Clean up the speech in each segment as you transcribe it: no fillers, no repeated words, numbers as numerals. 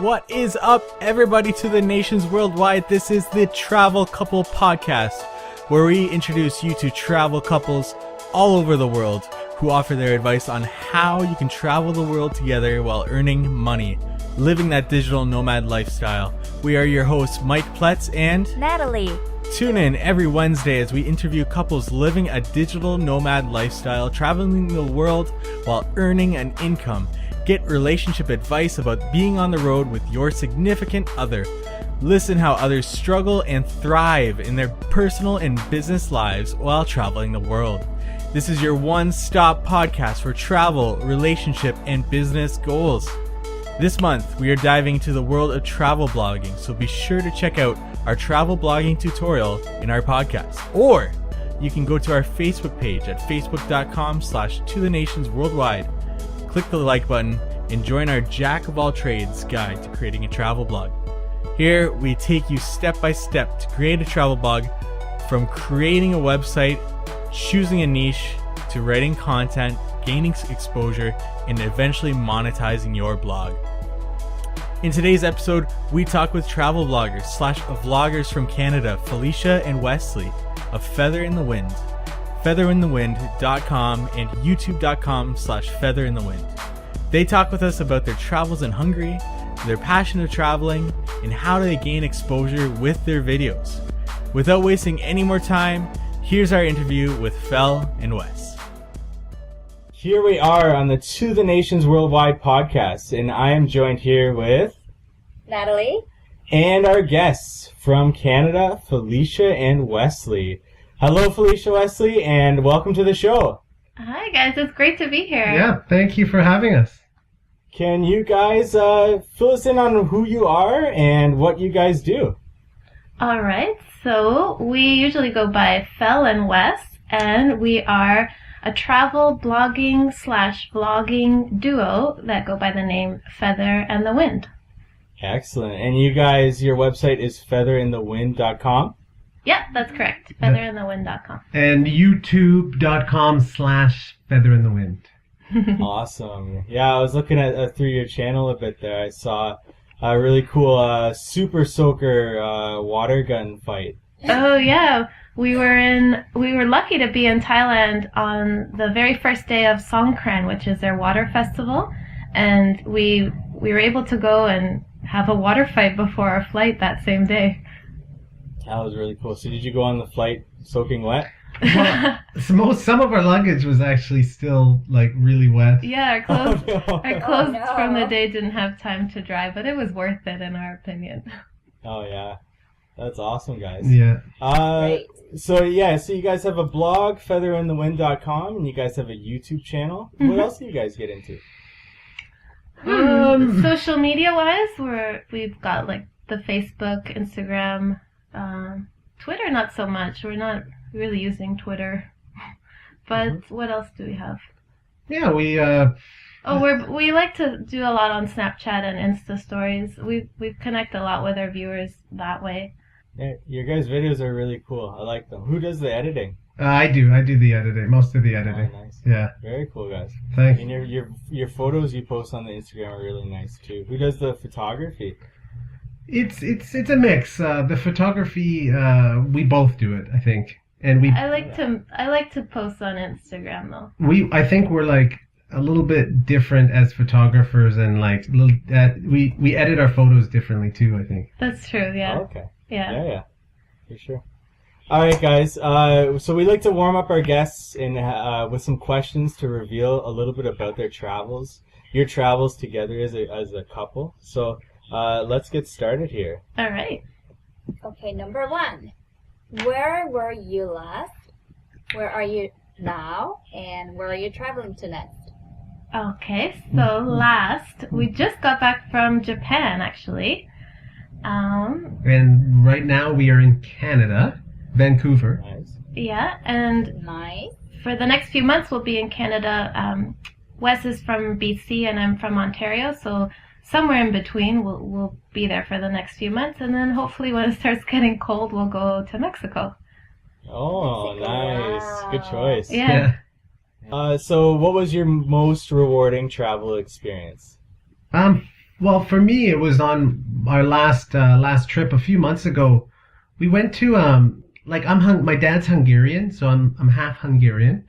What is up, everybody, to the nations worldwide? This is the Travel Couple Podcast, where we introduce you to travel couples all over the world who offer their advice on how you can travel the world together while earning money, living that digital nomad lifestyle. We are your hosts, Mike Pletz and Natalie. Tune in every Wednesday as we interview couples living a digital nomad lifestyle, traveling the world while earning an income. Get relationship advice about being on the road with your significant other. Listen how others struggle and thrive in their personal and business lives while traveling the world. This is your one-stop podcast for travel, relationship, and business goals. This month, we are diving into the world of travel blogging, so be sure to check out our travel blogging tutorial in our podcast. Or you can go to our Facebook page at facebook.com/tothenationsworldwide. Click the like button and join our Jack of all trades guide to creating a travel blog. Here, we take you step by step to create a travel blog, from creating a website, choosing a niche, to writing content, gaining exposure, and eventually monetizing your blog. In today's episode, we talk with travel bloggers / vloggers from Canada, Felicia and Wesley of Feather in the Wind, featherinthewind.com and youtube.com/featherinthewind. They talk with us about their travels in Hungary, their passion of traveling, and how they gain exposure with their videos. Without wasting any more time, here's our interview with Fel and Wes. Here we are on the To the Nations Worldwide podcast, and I am joined here with Natalie. And our guests from Canada, Felicia and Wesley. Hello, Felicia, Wesley, and welcome to the show. Hi, guys. It's great to be here. Yeah, thank you for having us. Can you guys fill us in on who you are and what you guys do? All right. So we usually go by Fel and Wes, and we are a travel blogging / vlogging duo that go by the name Feather and the Wind. Excellent. And you guys, your website is featherinthewind.com? Yep, that's correct. Featherinthewind.com. And youtube.com/featherinthewind. Awesome. Yeah, I was looking at through your channel a bit there. I saw a really cool super soaker water gun fight. Oh, yeah. We were lucky to be in Thailand on the very first day of Songkran, which is their water festival, and we were able to go and have a water fight before our flight that same day. That was really cool. So did you go on the flight soaking wet? Well, some of our luggage was actually still like really wet. Yeah, our clothes, Oh, no. from the day didn't have time to dry, but it was worth it in our opinion. Oh yeah, that's awesome, guys. Yeah. Great. So you guys have a blog, featherinthewind.com, and you guys have a YouTube channel. Mm-hmm. What else do you guys get into? Social media wise, we've got like the Facebook, Instagram, Twitter. Not so much. We're not really using Twitter. But what else do we have? Yeah, we we like to do a lot on Snapchat and Insta stories. We connect a lot with our viewers that way. Yeah, your guys' videos are really cool. I like them. Who does the editing? I do the editing, most of the editing. Oh, nice. Yeah. Very cool, guys. Thanks. And your photos you post on the Instagram are really nice too. Who does the photography? It's a mix. The photography, we both do it, I think. And I like to post on Instagram though. I think we're like a little bit different as photographers, and like we edit our photos differently too, I think. That's true. Yeah. Oh, okay. Yeah. For sure. All right, guys. So we like to warm up our guests with some questions to reveal a little bit about their travels, your travels together as a couple. So let's get started here. All right. Okay, number 1. Where were you last? Where are you now? And where are you traveling to next? Okay, so last, we just got back from Japan, actually. And right now we are in Canada, Vancouver. Nice. Yeah, and Nice. for the next few months we'll be in Canada. Wes is from BC and I'm from Ontario, so somewhere in between we'll be there for the next few months, and then hopefully when it starts getting cold we'll go to Mexico. Oh, Mexico, nice. wow. Good choice. Yeah. So what was your most rewarding travel experience? Well, for me, it was on our last trip a few months ago. We went to my dad's Hungarian, so I'm half Hungarian,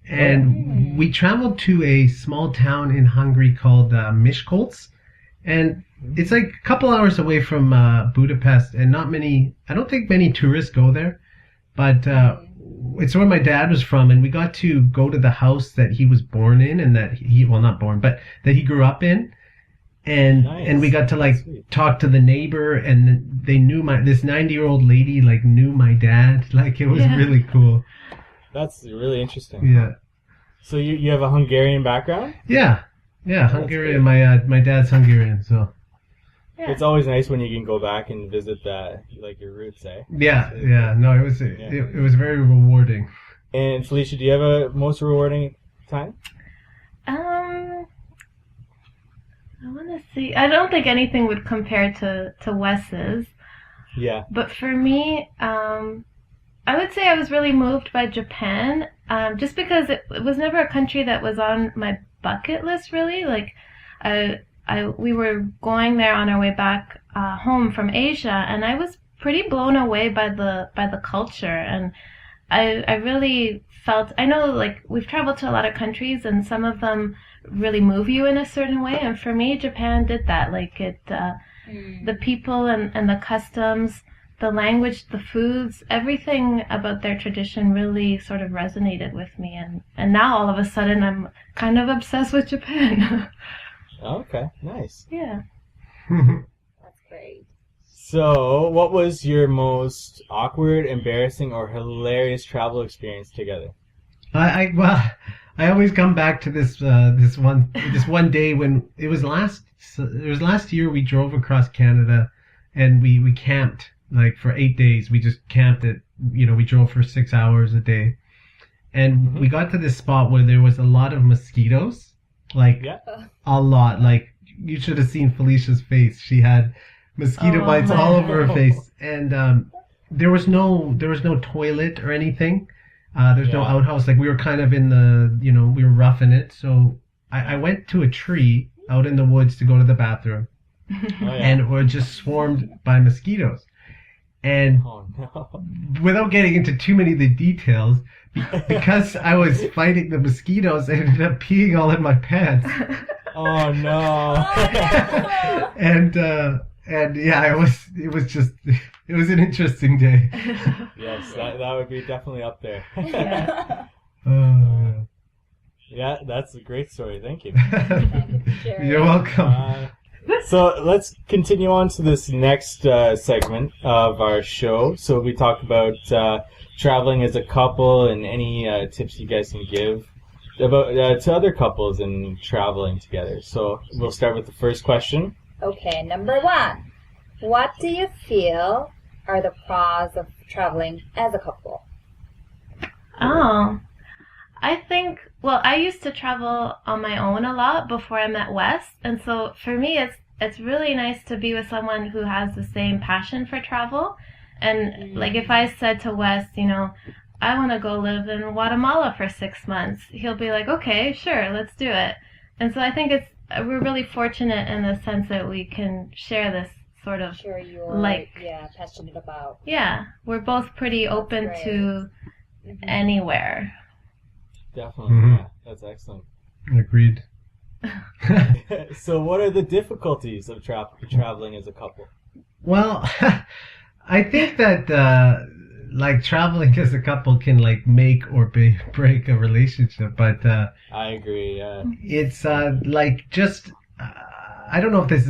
and we traveled to a small town in Hungary called Miskolc, and it's like a couple hours away from Budapest, and I don't think many tourists go there, but it's where my dad was from, and we got to go to the house that he was born in, and not born, but that he grew up in. And Nice. and we got to Sweet. talk to the neighbor, and they knew this 90-year-old lady knew my dad. It was really cool. That's really interesting. Yeah. So you have a Hungarian background? Yeah. That's Hungarian. great. My dad's Hungarian, so Yeah. It's always nice when you can go back and visit your roots, eh? yeah. No, it was it was very rewarding. And Felicia, do you have a most rewarding time? I want to see. I don't think anything would compare to Wes's. Yeah. But for me, I would say I was really moved by Japan, just because it was never a country that was on my bucket list, really. We were going there on our way back home from Asia, and I was pretty blown away by the culture, and I really felt. I know, we've traveled to a lot of countries, and some of them really move you in a certain way, and for me, Japan did that. The people and the customs, the language, the foods, everything about their tradition really sort of resonated with me, and now all of a sudden I'm kind of obsessed with Japan. Okay, nice. Yeah. That's great. So, what was your most awkward, embarrassing, or hilarious travel experience together? I always come back to this one day when it was last year. We drove across Canada, and we camped for 8 days. We just camped we drove for 6 hours a day, and we got to this spot where there was a lot of mosquitoes, Yeah. a lot. You should have seen Felicia's face. She had mosquito bites all over her face, and there was no toilet or anything. There's no outhouse. We were kind of in we were roughing it. So I went to a tree out in the woods to go to the bathroom, and we're just swarmed by mosquitoes. And Oh no. without getting into too many of the details, because I was fighting the mosquitoes, I ended up peeing all in my pants. Oh no. And yeah, it was an interesting day. Yes, that would be definitely up there. Oh, Yeah, that's a great story. Thank you. Thank you for sharing. you're welcome. So let's continue on to this next segment of our show. So we talked about traveling as a couple and any tips you guys can give about to other couples and traveling together. So we'll start with the first question. Okay, number 1. What do you feel are the pros of traveling as a couple? Oh, I think, I used to travel on my own a lot before I met Wes, and so for me it's really nice to be with someone who has the same passion for travel. And if I said to Wes, I want to go live in Guatemala for 6 months, he'll be like, okay, sure, let's do it. And so I think we're really fortunate in the sense that we can share this sort of Sure, you're passionate about. Yeah, we're both pretty open great. to anywhere. Definitely, yeah, that's excellent. Agreed. So what are the difficulties of traveling as a couple? Well, I think that traveling as a couple can make or break a relationship, but I agree. Yeah. it's just I don't know if this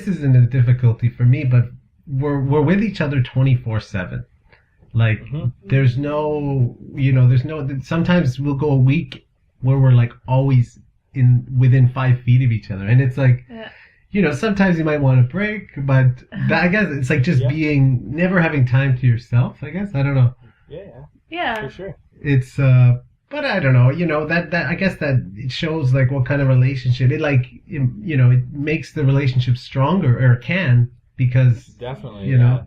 isn't a difficulty for me, but we're with each other 24/7. There's no sometimes we'll go a week where we're always within 5 feet of each other, and it's sometimes you might want a break, but I guess it's just never having time to yourself, I guess. I don't know. Yeah. For sure. It's but I don't know, that I guess that it shows what kind of relationship it makes the relationship stronger, or can, because Definitely. Yeah.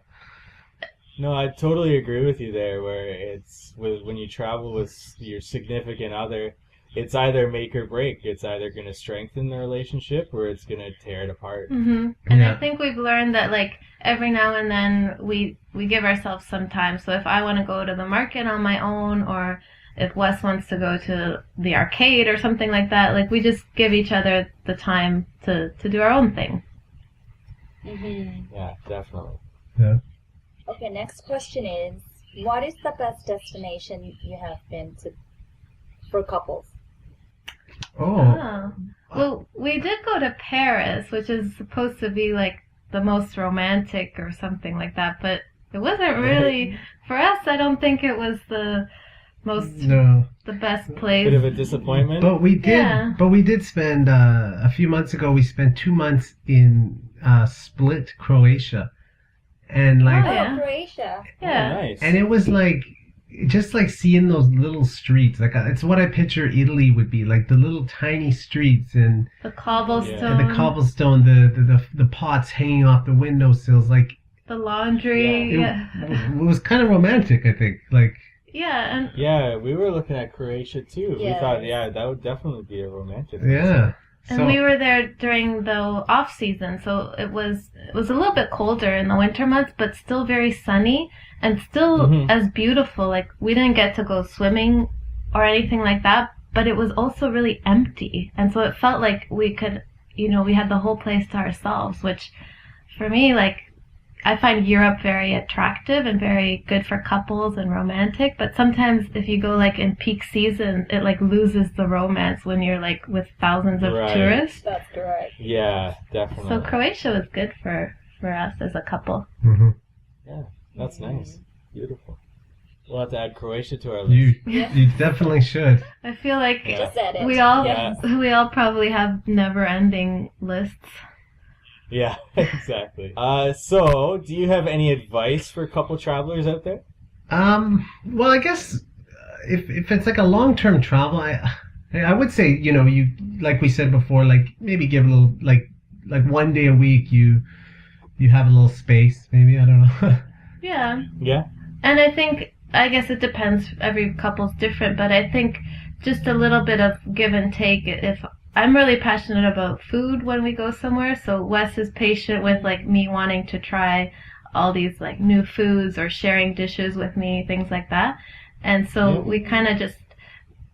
No, I totally agree with you there, where it's when you travel with your significant other, it's either make or break. It's either going to strengthen the relationship or it's going to tear it apart. And Yeah. I think we've learned that like every now and then we give ourselves some time. So if I want to go to the market on my own, or if Wes wants to go to the arcade or something like that, like we just give each other the time to do our own thing. Yeah, definitely. Yeah. Okay, next question is, what is the best destination you have been to for couples? Oh. Well, we did go to Paris, which is supposed to be like the most romantic or something like that, but it wasn't really, for us, I don't think it was the most, the best place. Bit of a disappointment. But we did spend a few months ago. We spent 2 months in Split, Croatia, and like, Croatia. Yeah. Oh, nice. and it was like just like seeing those little streets. Like it's what I picture Italy would be like, the little tiny streets and The cobblestone. the cobblestone, the pots hanging off the windowsills. Like The laundry. it was kind of romantic, I think. Like. Yeah, and Yeah, we were looking at Croatia too. Yes. We thought, yeah, that would definitely be a romantic. Yeah. and we were there during the off season, so it was a little bit colder in the winter months, but still very sunny and still as beautiful. Like we didn't get to go swimming or anything like that, but it was also really empty, and so it felt like we could, we had the whole place to ourselves, which for me, like, I find Europe very attractive and very good for couples and romantic, but sometimes if you go like in peak season, it like loses the romance when you're like with thousands of tourists. That's correct. Yeah, definitely. So Croatia was good for us as a couple. Mm-hmm. Yeah, that's nice. Beautiful. We'll have to add Croatia to our list. You definitely should. I feel like Just said it. we all Yeah. we all probably have never-ending lists. Yeah, exactly. So, do you have any advice for couple travelers out there? Well, I guess if it's like a long-term travel, I would say, you, like we said before, like maybe give a little, like 1 day a week, you have a little space, maybe, I don't know. Yeah. Yeah. And I guess it depends. Every couple's different, but I think just a little bit of give and take. If I'm really passionate about food when we go somewhere, so Wes is patient with like me wanting to try all these like new foods or sharing dishes with me, things like that. And so we kind of just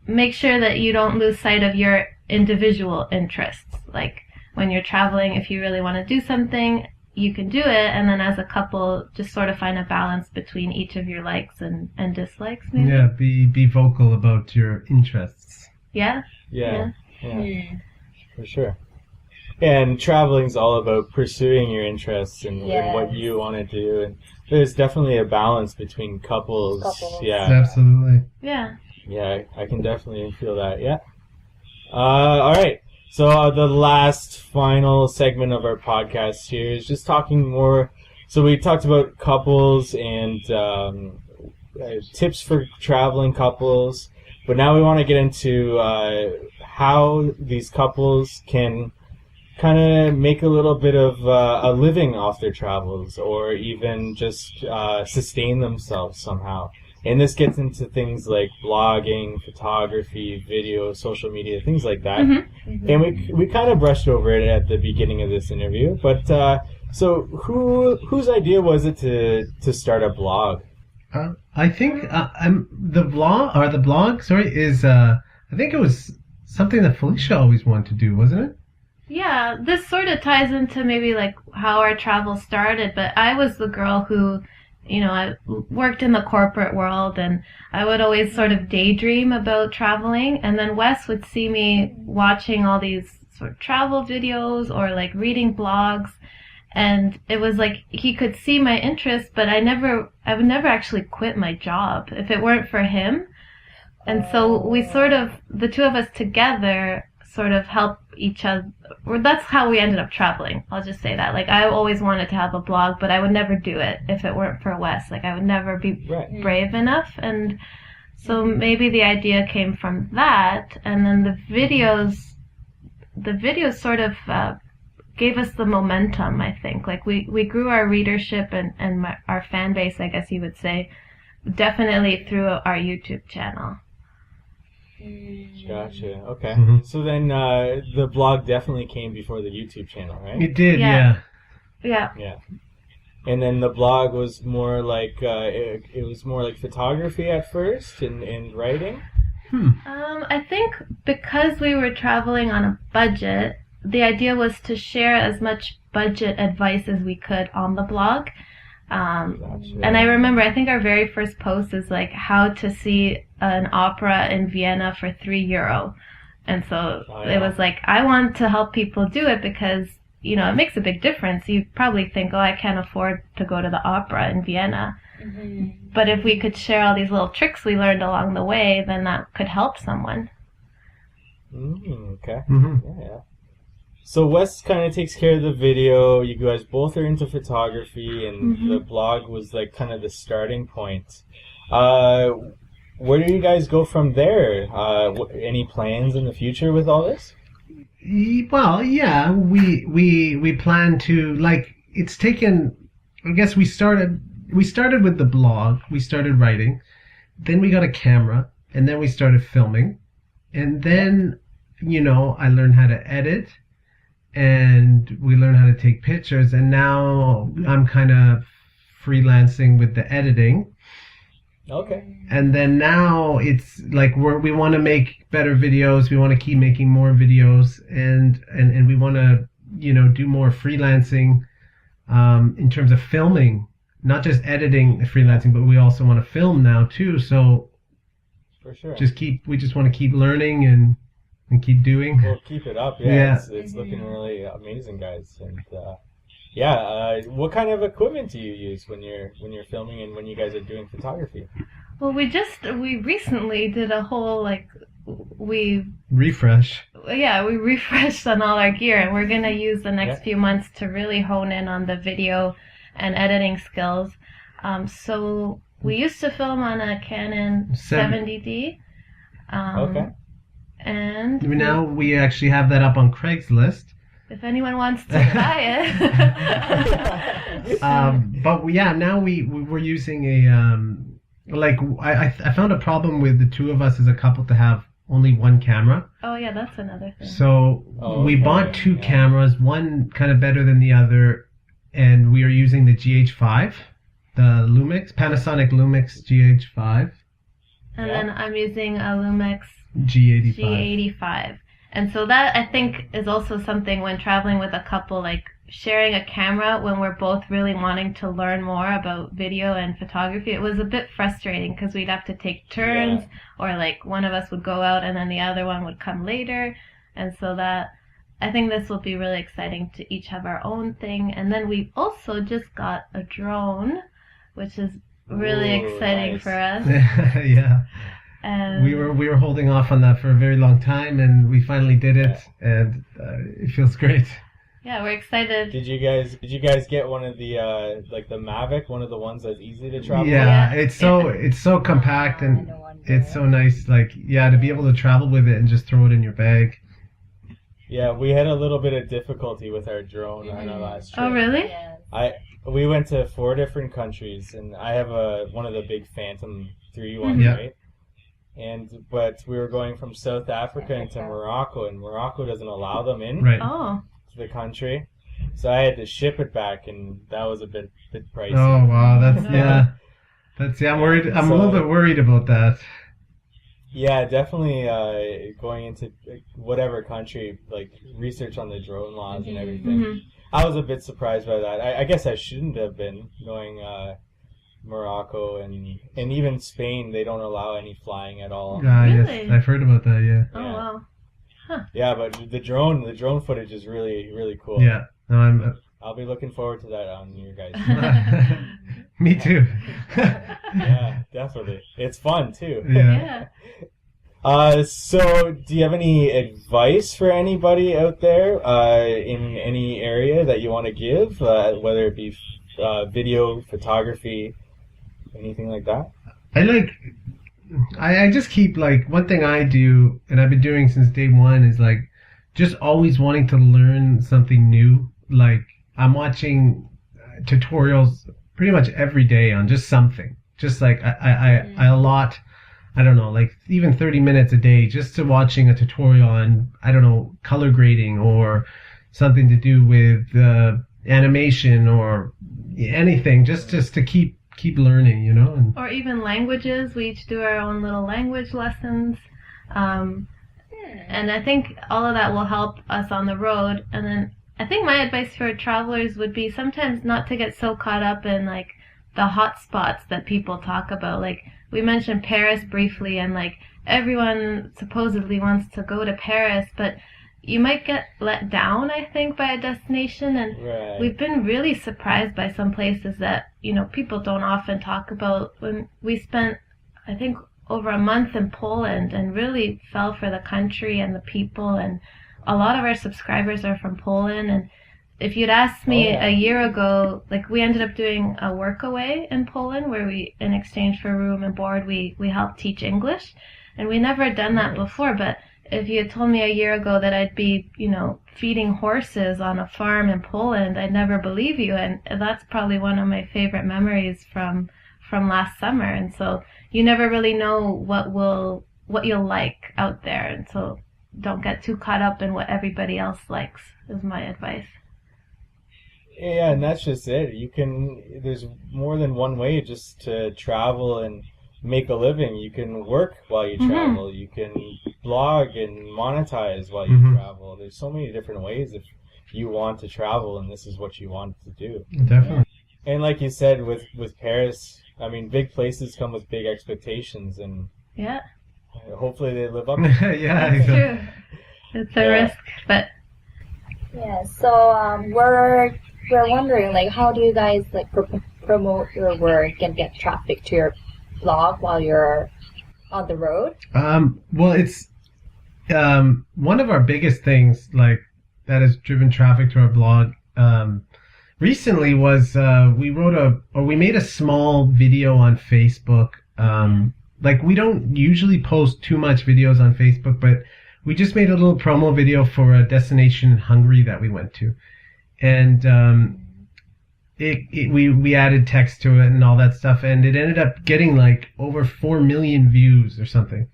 make sure that you don't lose sight of your individual interests. Like when you're traveling, if you really want to do something, you can do it, and then as a couple, just sort of find a balance between each of your likes and dislikes, maybe. Yeah, be vocal about your interests. Yeah? Yeah. For sure. And traveling's all about pursuing your interests and what you want to do. And there's definitely a balance between couples. Yeah. Absolutely. Yeah. Yeah, I can definitely feel that. Yeah. All right. So the last final segment of our podcast here is just talking more. So we talked about couples and tips for traveling couples, but now we want to get into how these couples can kind of make a little bit of a living off their travels, or even just sustain themselves somehow. And this gets into things like blogging, photography, video, social media, things like that. And we kind of brushed over it at the beginning of this interview. But so whose idea was it to start a blog? I think the blog. Sorry, is I think it was something that Felicia always wanted to do, wasn't it? Yeah, this sort of ties into maybe like how our travel started, but I was the girl who, I worked in the corporate world, and I would always sort of daydream about traveling, and then Wes would see me watching all these sort of travel videos or like reading blogs, and it was like he could see my interest, but I would never actually quit my job if it weren't for him. And so we sort of, the two of us together, sort of help each other. Or that's how we ended up traveling. I'll just say that. Like, I always wanted to have a blog, but I would never do it if it weren't for Wes. Like, I would never be brave enough. And so maybe the idea came from that. And then the videos sort of gave us the momentum, I think. Like, we grew our readership and our fan base, I guess you would say, definitely through our YouTube channel. Gotcha. Okay. Mhm. So then the blog definitely came before the YouTube channel, right? It did, Yeah. yeah. Yeah. Yeah. And then the blog was more like it was more like photography at first and writing. I think because we were traveling on a budget, the idea was to share as much budget advice as we could on the blog. Gotcha. And I remember, I think our very first post is like how to see an opera in Vienna for €3. And so it was like, I want to help people do it because, you know, it makes a big difference. You probably think, oh, I can't afford to go to the opera in Vienna. But if we could share all these little tricks we learned along the way, then that could help someone. Okay. Mm-hmm. Yeah. So Wes kind of takes care of the video. You guys both are into photography, and the blog was like kind of the starting point. Where do you guys go from there? Any plans in the future with all this? Well, yeah, we plan to, like, it's taken, I guess we started with the blog, we started writing, then we got a camera, and then we started filming, and then, you know, I learned how to edit, and we learned how to take pictures, and now I'm kind of freelancing with the editing. Okay. And then now it's like we want to make better videos. We want to keep making more videos, and we want to, you know, do more freelancing in terms of filming, not just editing, freelancing, but we also want to film now too. So For sure. we just want to keep learning and keep doing. Well, keep it up. Yeah. It's looking really amazing, guys. And what kind of equipment do you use when you're filming and when you guys are doing photography? Well, we recently did a whole, we Refresh. refreshed on all our gear, and we're going to use the next few months to really hone in on the video and editing skills. So we used to film on a Canon 70D. Okay. And now we actually have that up on Craigslist. If anyone wants to buy it. But now we're using a I found a problem with the two of us as a couple to have only one camera. Oh yeah, that's another thing. So we bought two cameras, one kind of better than the other, and we are using the GH5, the Panasonic Lumix GH5. And then I'm using a Lumix G85. And so that, I think, is also something when traveling with a couple, like sharing a camera when we're both really wanting to learn more about video and photography. It was a bit frustrating because we'd have to take turns, or like one of us would go out and then the other one would come later. And so that, I think this will be really exciting to each have our own thing. And then we also just got a drone, which is really exciting for us. Yeah. And we were holding off on that for a very long time, and we finally did it, and it feels great. Yeah, we're excited. Did you guys get one of the the Mavic, one of the ones that's easy to travel? Yeah, it's so compact and it's so nice. Like, to be able to travel with it and just throw it in your bag. Yeah, we had a little bit of difficulty with our drone on our last trip. Oh, really? Yes. We went to 4 different countries, and I have one of the big Phantom 3 ones, right? But we were going from South Africa into Morocco, and Morocco doesn't allow them in Oh. to the country, so I had to ship it back, and that was a bit pricey. Oh wow, I'm worried. I'm a little bit worried about that. Yeah, definitely going into whatever country, like research on the drone laws and everything. I was a bit surprised by that. I guess I shouldn't have been going. Morocco and even Spain, they don't allow any flying at all. Really? Yes, I've heard about that. Yeah. Oh wow. Huh. Yeah, but the drone footage is really, really cool. Yeah. No, I'll be looking forward to that on you guys. Me too. Yeah, definitely. It's fun too. Yeah. So do you have any advice for anybody out there in any area that you want to give, whether it be video, photography, anything like that? I just keep, like, one thing I do, and I've been doing since day one, is like just always wanting to learn something new. Like, I'm watching tutorials pretty much every day on just something. Just like I allot I don't know, like even 30 minutes a day just to watching a tutorial on, I don't know, color grading or something to do with animation or anything, just to keep learning, you know. And Or even languages. We each do our own little language lessons. And I think all of that will help us on the road. And then I think my advice for travelers would be sometimes not to get so caught up in like the hot spots that people talk about. Like we mentioned Paris briefly, and like everyone supposedly wants to go to Paris, but you might get let down, I think, by a destination. And we've been really surprised by some places that, you know, people don't often talk about. When we spent, I think, over a month in Poland and really fell for the country and the people, and a lot of our subscribers are from Poland. And if you'd asked me a year ago, like we ended up doing a workaway in Poland where we, in exchange for room and board, we helped teach English, and we never had done that before. But if you had told me a year ago that I'd be, you know, feeding horses on a farm in Poland, I'd never believe you. And that's probably one of my favorite memories from last summer. And so you never really know what you'll like out there, and so don't get too caught up in what everybody else likes, is my advice. Yeah, and that's just it. There's more than one way just to travel and make a living. You can work while you travel. You can blog and monetize while you travel. There's so many different ways if you want to travel and this is what you want to do. Definitely. And like you said, with Paris, I mean, big places come with big expectations, and hopefully they live up to it. Yeah, It's true. It's a risk, but Yeah, so we're wondering, like, how do you guys like promote your work and get traffic to your blog while you're on the road? Well, it's one of our biggest things, like, that has driven traffic to our blog recently was we made a small video on Facebook. Like, we don't usually post too much videos on Facebook, but we just made a little promo video for a destination in Hungary that we went to. And we added text to it and all that stuff, and it ended up getting like over 4 million views or something.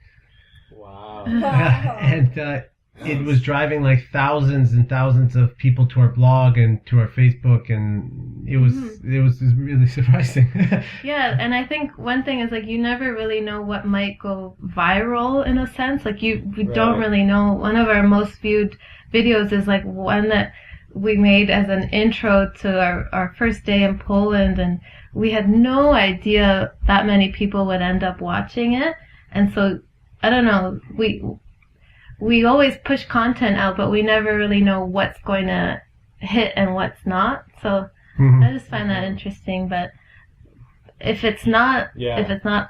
Wow. And it was driving like thousands and thousands of people to our blog and to our Facebook, and it was really surprising. Yeah, and I think one thing is, like, you never really know what might go viral, in a sense. Like, we don't really know. One of our most viewed videos is like one that we made as an intro to our first day in Poland, and we had no idea that many people would end up watching it. And so, I don't know, we always push content out, but we never really know what's going to hit and what's not. So I just find that interesting. But if it's not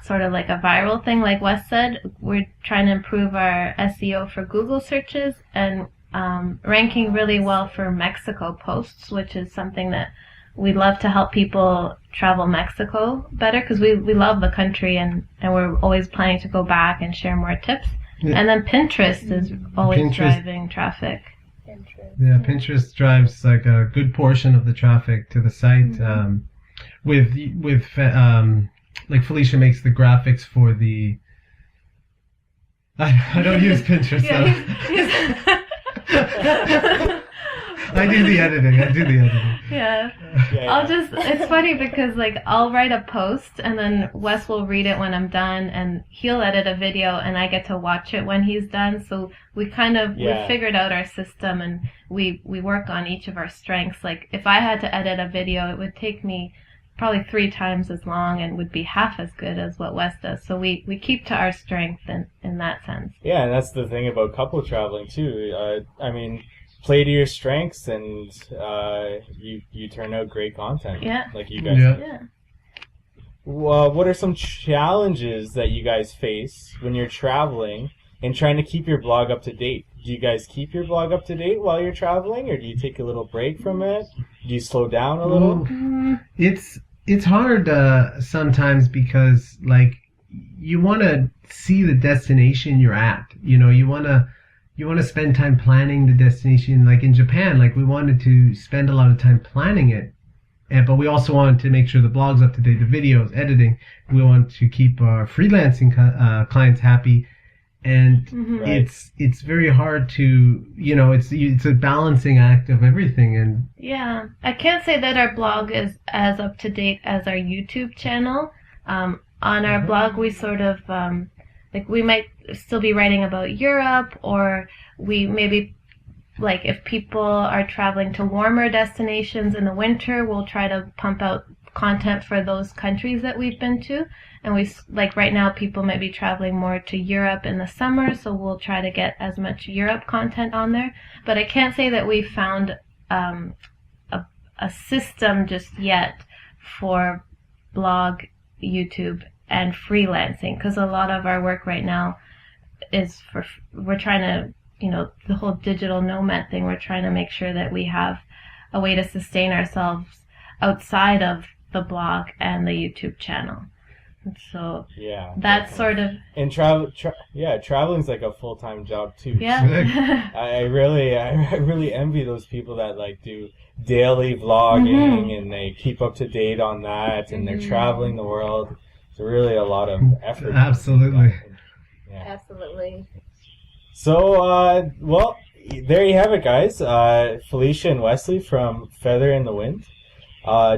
sort of like a viral thing, like Wes said, we're trying to improve our SEO for Google searches and ranking really well for Mexico posts, which is something that we'd love to help people travel Mexico better, because we love the country, and we're always planning to go back and share more tips. Yeah. And then Pinterest is always driving traffic. Yeah, Pinterest drives like a good portion of the traffic to the site. With like Felicia makes the graphics for the. I don't use Pinterest. I do the editing. Yeah. It's funny because, like, I'll write a post and then Wes will read it when I'm done, and he'll edit a video and I get to watch it when he's done. So we figured out our system, and we work on each of our strengths. Like, if I had to edit a video, it would take me probably 3 times as long and would be half as good as what Wes does. So we keep to our strength in that sense. Yeah, and that's the thing about couple traveling too. I mean, play to your strengths, and you turn out great content. Yeah. Like you guys. Yeah. Well, what are some challenges that you guys face when you're traveling and trying to keep your blog up to date? Do you guys keep your blog up to date while you're traveling, or do you take a little break from it? Do you slow down a little? It's hard sometimes, because, like, you want to see the destination you're at. You know, you want to spend time planning the destination. Like in Japan, like, we wanted to spend a lot of time planning it. but we also want to make sure the blog's up to date, the videos, editing. We want to keep our freelancing clients happy. And it's very hard to, it's a balancing act of everything. And yeah, I can't say that our blog is as up to date as our YouTube channel. On our blog, we sort of we might still be writing about Europe, or we maybe if people are traveling to warmer destinations in the winter, we'll try to pump out content for those countries that we've been to. And we right now people might be traveling more to Europe in the summer, so we'll try to get as much Europe content on there. But I can't say that we found a system just yet for blog, YouTube, and freelancing, because a lot of our work right now is we're trying to, the whole digital nomad thing, we're trying to make sure that we have a way to sustain ourselves outside of the blog and the YouTube channel. So yeah, that's sort of, and traveling's like a full-time job too. Yeah. So I really envy those people that do daily vlogging and they keep up to date on that, and they're traveling the world. It's really a lot of effort. Absolutely. Yeah. Absolutely. So well, there you have it, guys. Felicia and Wesley from Feather in the Wind.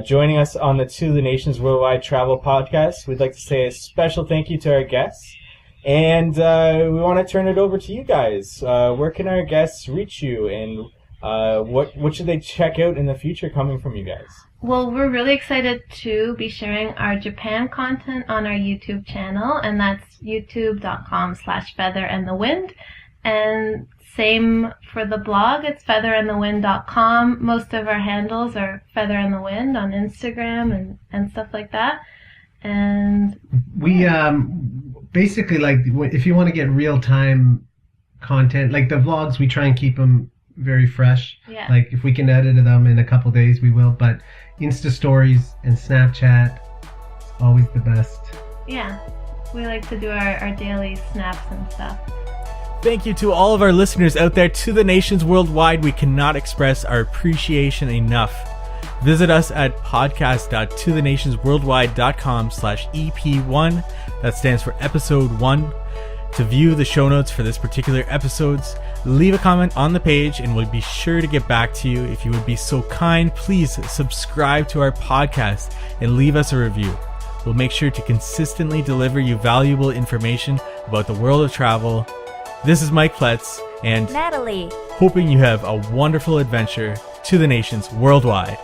Joining us on the To the Nations Worldwide Travel Podcast. We'd like to say a special thank you to our guests. And we want to turn it over to you guys. Where can our guests reach you, and what should they check out in the future coming from you guys? Well, we're really excited to be sharing our Japan content on our YouTube channel, and that's youtube.com/featherandthewind. And same for the blog, it's featherandthewind.com. Most of our handles are Feather and the Wind on Instagram and stuff like that. And we basically, if you want to get real-time content, like the vlogs, we try and keep them very fresh. Yeah. If we can edit them in a couple days, we will. But Insta stories and Snapchat, it's always the best. Yeah, we like to do our daily snaps and stuff. Thank you to all of our listeners out there, to the nations worldwide. We cannot express our appreciation enough. Visit us at podcast.tothenationsworldwide.com/EP1. That stands for episode 1. To view the show notes for this particular episodes, leave a comment on the page and we'll be sure to get back to you. If you would be so kind, please subscribe to our podcast and leave us a review. We'll make sure to consistently deliver you valuable information about the world of travel. This is Mike Pletz and Natalie, hoping you have a wonderful adventure to the nations worldwide.